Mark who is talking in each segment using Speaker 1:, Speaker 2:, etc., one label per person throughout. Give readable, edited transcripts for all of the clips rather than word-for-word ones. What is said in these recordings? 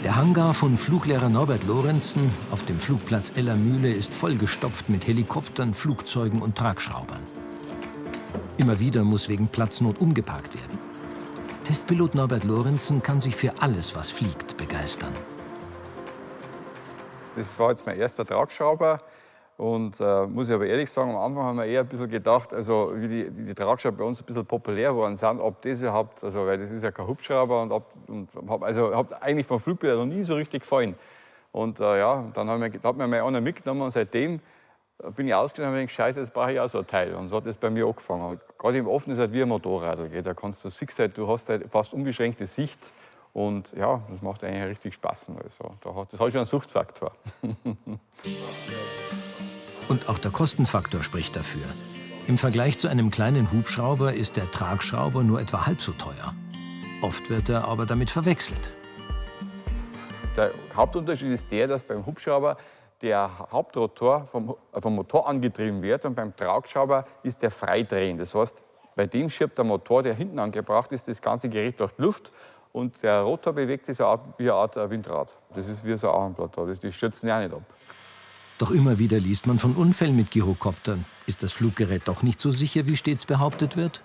Speaker 1: Der Hangar von Fluglehrer Norbert Lorenzen auf dem Flugplatz Ellermühle ist vollgestopft mit Helikoptern, Flugzeugen und Tragschraubern. Immer wieder muss wegen Platznot umgeparkt werden. Testpilot Norbert Lorenzen kann sich für alles, was fliegt, begeistern.
Speaker 2: Das war jetzt mein erster Tragschrauber. Und muss ich aber ehrlich sagen, am Anfang haben wir eher ein bisschen gedacht, also wie die Tragschrauber bei uns ein bisschen populär geworden sind, ob das überhaupt, also weil das ist ja kein Hubschrauber hat eigentlich vom Flugbillard noch nie so richtig gefallen. Und ja, dann hat mir mal einer mitgenommen und seitdem bin ich ausgegangen und habe gedacht, scheiße, jetzt brauche ich auch so ein Teil. Und so hat das bei mir angefangen. Gerade im Offenen ist halt wie ein Motorrad. Da kannst du siehst halt, du hast halt fast unbeschränkte Sicht. Und ja, das macht eigentlich richtig Spaß. Also, das hat schon einen Suchtfaktor.
Speaker 1: Und auch der Kostenfaktor spricht dafür. Im Vergleich zu einem kleinen Hubschrauber ist der Tragschrauber nur etwa halb so teuer. Oft wird er aber damit verwechselt.
Speaker 2: Der Hauptunterschied ist der, dass beim Hubschrauber der Hauptrotor vom Motor angetrieben wird und beim Tragschrauber ist der freidrehend. Das heißt, bei dem schiebt der Motor, der hinten angebracht ist, das ganze Gerät durch die Luft und der Rotor bewegt sich so wie eine Art Windrad. Das ist wie so ein Armblatt, die stürzen ja nicht ab.
Speaker 1: Doch immer wieder liest man von Unfällen mit Gyrokoptern. Ist das Fluggerät doch nicht so sicher, wie stets behauptet wird?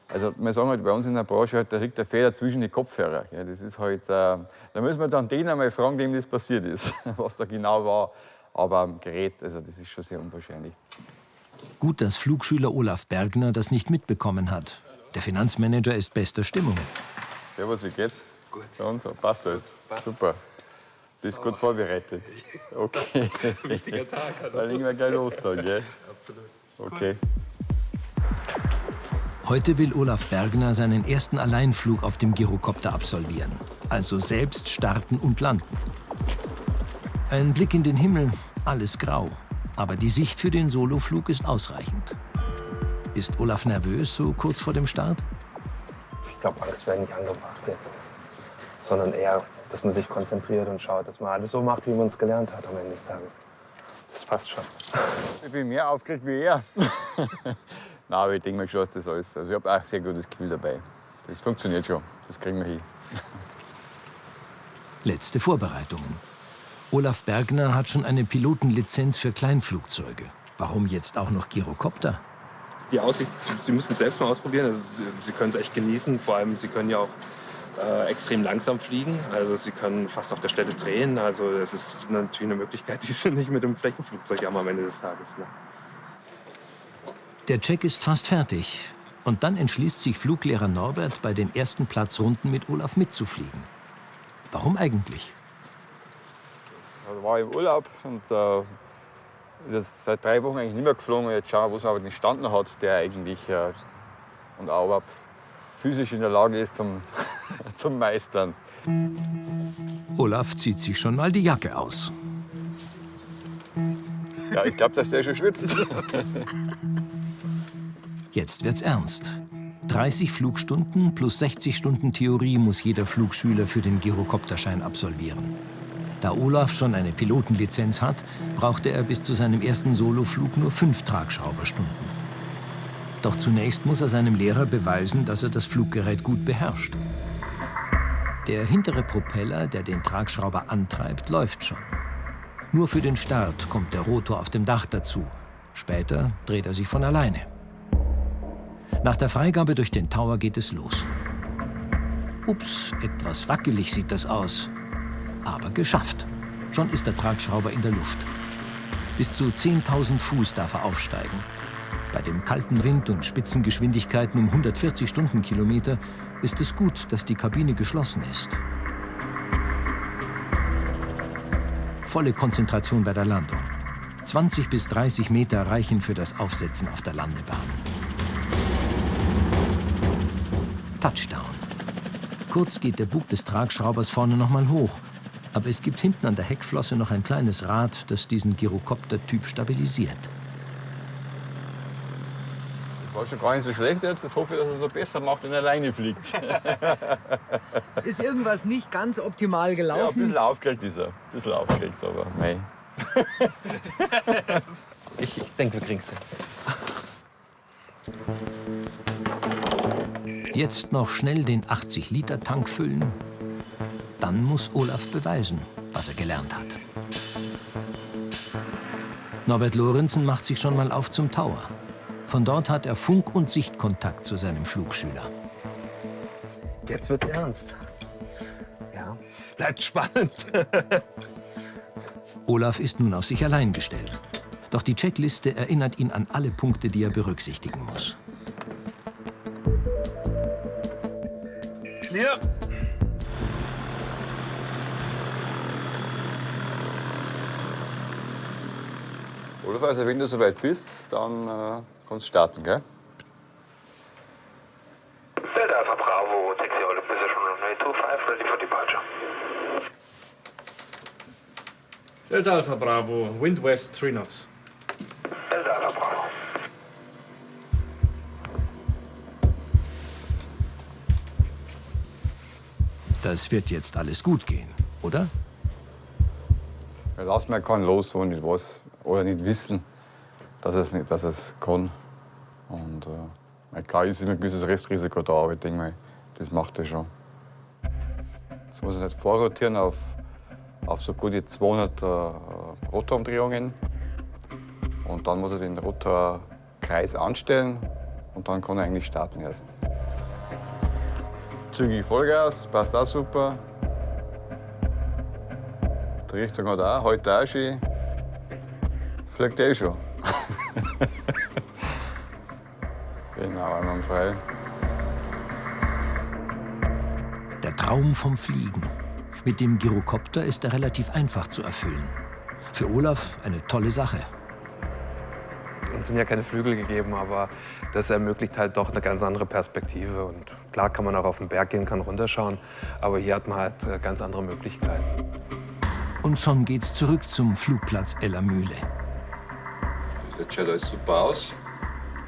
Speaker 2: Also wir sagen halt bei uns in der Branche, halt, da liegt der Fehler zwischen die Kopfhörer. Ja, das ist halt, da müssen wir dann den einmal fragen, dem das passiert ist, was da genau war. Aber am Gerät, also das ist schon sehr unwahrscheinlich.
Speaker 1: Gut, dass Flugschüler Olaf Bergner das nicht mitbekommen hat. Der Finanzmanager ist bester Stimmung.
Speaker 2: Servus, wie geht's?
Speaker 3: Gut.
Speaker 2: Und so, passt alles?
Speaker 3: Passt.
Speaker 2: Super. Bist gut vorbereitet? Okay.
Speaker 3: Wichtiger Tag.
Speaker 2: Da legen wir gleich los dann, gell?
Speaker 3: Absolut.
Speaker 2: Okay.
Speaker 1: Heute will Olaf Bergner seinen ersten Alleinflug auf dem Gyrokopter absolvieren. Also selbst starten und landen. Ein Blick in den Himmel, alles grau. Aber die Sicht für den Soloflug ist ausreichend. Ist Olaf nervös, so kurz vor dem Start?
Speaker 4: Ich glaube, alles wäre nicht angebracht jetzt. Sondern eher, dass man sich konzentriert und schaut, dass man alles so macht, wie man es gelernt hat am Ende des Tages. Das passt schon.
Speaker 2: Ich bin mehr aufgeregt wie er. Nein, aber ich denke mir schon, dass das alles. Also ich habe auch ein sehr gutes Gefühl dabei. Das funktioniert schon. Das kriegen wir hin.
Speaker 1: Letzte Vorbereitungen. Olaf Bergner hat schon eine Pilotenlizenz für Kleinflugzeuge. Warum jetzt auch noch Gyrokopter?
Speaker 3: Die Aussicht, Sie müssen es selbst mal ausprobieren. Also, Sie können es echt genießen. Vor allem, Sie können ja auch extrem langsam fliegen. Also Sie können fast auf der Stelle drehen. Also es ist natürlich eine Möglichkeit, die Sie nicht mit dem Flächenflugzeug haben am Ende des Tages. Ne?
Speaker 1: Der Check ist fast fertig. Und dann entschließt sich Fluglehrer Norbert, bei den ersten Platzrunden mit Olaf mitzufliegen. Warum eigentlich?
Speaker 2: Ich war im Urlaub und ist seit 3 Wochen eigentlich nicht mehr geflogen. Jetzt schauen wir, was man aber nicht standen hat, der eigentlich und auch überhaupt physisch in der Lage ist zum Meistern.
Speaker 1: Olaf zieht sich schon mal die Jacke aus.
Speaker 2: Ja, ich glaube, dass der schon schwitzt.
Speaker 1: Jetzt wird's ernst. 30 Flugstunden plus 60 Stunden Theorie muss jeder Flugschüler für den Gyrokopterschein absolvieren. Da Olaf schon eine Pilotenlizenz hat, brauchte er bis zu seinem ersten Soloflug nur 5 Tragschrauberstunden. Doch zunächst muss er seinem Lehrer beweisen, dass er das Fluggerät gut beherrscht. Der hintere Propeller, der den Tragschrauber antreibt, läuft schon. Nur für den Start kommt der Rotor auf dem Dach dazu. Später dreht er sich von alleine. Nach der Freigabe durch den Tower geht es los. Ups, etwas wackelig sieht das aus. Aber geschafft. Schon ist der Tragschrauber in der Luft. Bis zu 10.000 Fuß darf er aufsteigen. Bei dem kalten Wind und Spitzengeschwindigkeiten um 140 Stundenkilometer ist es gut, dass die Kabine geschlossen ist. Volle Konzentration bei der Landung. 20 bis 30 Meter reichen für das Aufsetzen auf der Landebahn. Touchdown. Kurz geht der Bug des Tragschraubers vorne nochmal hoch. Aber es gibt hinten an der Heckflosse noch ein kleines Rad, das diesen Gyrokopter-Typ stabilisiert.
Speaker 2: Das war schon gar nicht so schlecht jetzt. Das hoffe ich, dass er so besser macht, wenn er alleine fliegt.
Speaker 5: Ist irgendwas nicht ganz optimal gelaufen?
Speaker 2: Ja, ein bisschen aufgeregt ist er. Ein bisschen aufgeregt, aber mei.
Speaker 4: Ich denke, wir kriegen's hin.
Speaker 1: Jetzt noch schnell den 80-Liter-Tank füllen. Dann muss Olaf beweisen, was er gelernt hat. Norbert Lorenzen macht sich schon mal auf zum Tower. Von dort hat er Funk- und Sichtkontakt zu seinem Flugschüler.
Speaker 4: Jetzt wird's ernst. Ja, bleibt spannend.
Speaker 1: Olaf ist nun auf sich allein gestellt. Doch die Checkliste erinnert ihn an alle Punkte, die er berücksichtigen muss.
Speaker 4: Clear.
Speaker 2: Olaf, also wenn du soweit bist, dann kannst du starten, gell?
Speaker 6: Delta Alpha Bravo, taxi all in position runway 25, ready for departure.
Speaker 7: Delta Alpha Bravo, wind west 3 knots.
Speaker 6: Delta Alpha Bravo.
Speaker 1: Das wird jetzt alles gut gehen, oder?
Speaker 2: Ja, lass mal keinen los, wo nicht was oder nicht wissen, dass es kann. Und klar ist immer ein gewisses Restrisiko da, aber ich denke mal, das macht er schon. Jetzt muss er nicht vorrotieren auf so gute 200 Rotorumdrehungen. Und dann muss er den Rotorkreis anstellen und dann kann er eigentlich starten erst. Zügig Vollgas, passt auch super. Die Richtung hat auch, heute auch schön. Fliegt eh schon. Genau, einwandfrei.
Speaker 1: Der Traum vom Fliegen. Mit dem Gyrokopter ist er relativ einfach zu erfüllen. Für Olaf eine tolle Sache.
Speaker 4: Uns sind ja keine Flügel gegeben, aber das ermöglicht halt doch eine ganz andere Perspektive. Und klar kann man auch auf den Berg gehen, kann runterschauen, aber hier hat man halt ganz andere Möglichkeiten.
Speaker 1: Und schon geht's zurück zum Flugplatz Ellermühle.
Speaker 2: Das schaut alles super aus.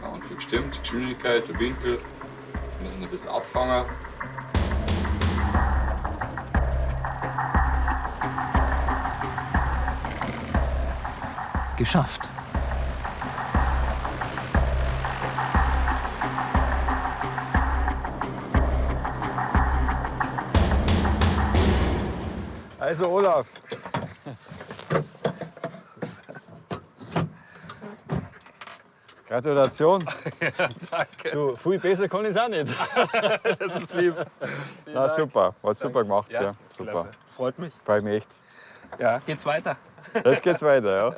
Speaker 2: Der Anflug stimmt, die Geschwindigkeit, der Winkel. Jetzt müssen wir ein bisschen abfangen.
Speaker 1: Geschafft.
Speaker 2: Also Olaf. Gratulation.
Speaker 4: Ja, danke.
Speaker 2: Du, viel besser kann ich es auch nicht.
Speaker 4: Das ist lieb.
Speaker 2: Na, super, hast super gemacht. Ja, super.
Speaker 4: Klasse. Freut mich.
Speaker 2: Freut mich echt.
Speaker 4: Ja, geht's weiter.
Speaker 2: Jetzt geht's weiter,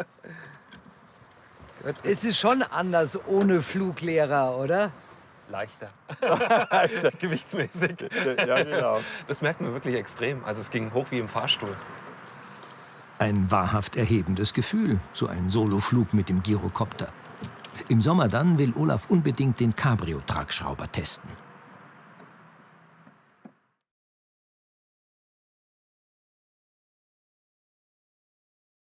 Speaker 2: ja.
Speaker 5: Es ist schon anders ohne Fluglehrer, oder?
Speaker 4: Leichter. Gewichtsmäßig.
Speaker 2: Ja, genau.
Speaker 4: Das merkt man wirklich extrem. Also es ging hoch wie im Fahrstuhl.
Speaker 1: Ein wahrhaft erhebendes Gefühl, so ein Soloflug mit dem Gyrokopter. Im Sommer dann will Olaf unbedingt den Cabrio-Tragschrauber testen.